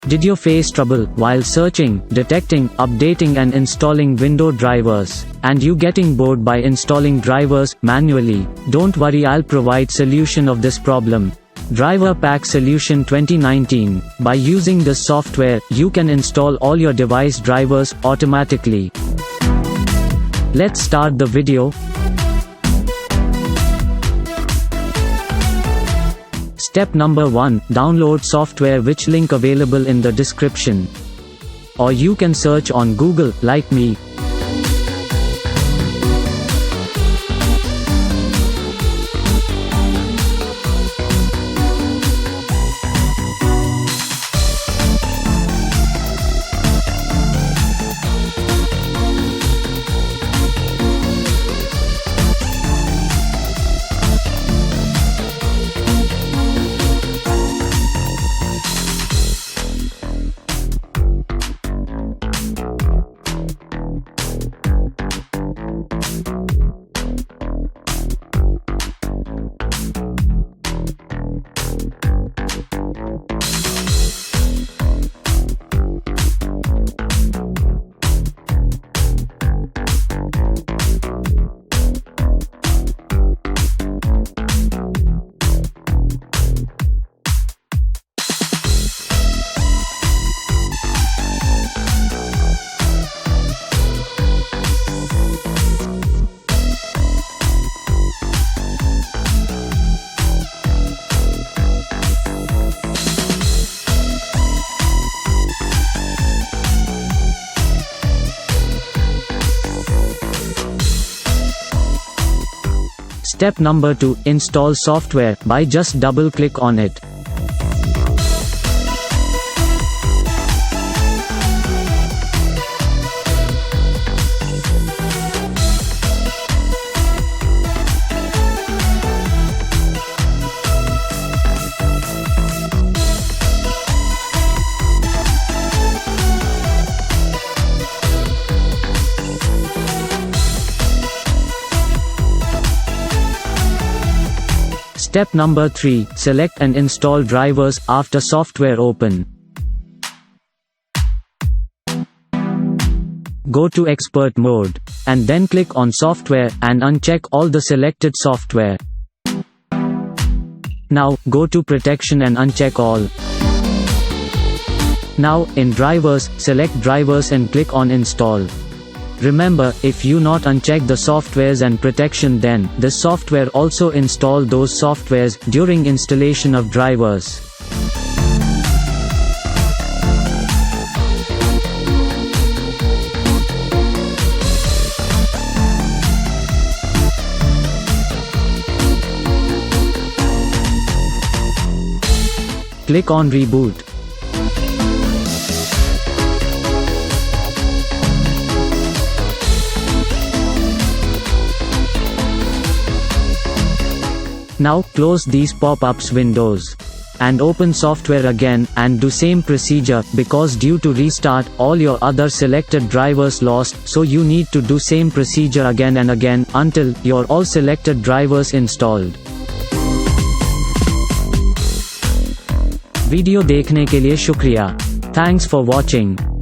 Did you face trouble while searching, detecting, updating and installing window drivers, and you getting bored by installing drivers manually? Don't worry, I'll provide solution of this problem. Driver Pack Solution 2019. By using this software, you can install all your device drivers automatically. Let's start the video. Step number 1. Download software, which link available in the description. Or you can search on Google, like me. Step number 2. Install software, by just double-click on it. Step number 3. Select and install drivers after software open. Go to Expert mode, and then click on Software, and uncheck all the selected software. Now, go to Protection and uncheck all. Now, in Drivers, select Drivers and click on Install. Remember, if you not uncheck the softwares and protection, then this software also install those softwares during installation of drivers. Click on Reboot. Now, close these pop-ups windows. And open software again, and do same procedure, because due to restart, all your other selected drivers lost, so you need to do same procedure again and again, until your all selected drivers installed. Video देखने के लिए शुक्रिया. Thanks for watching.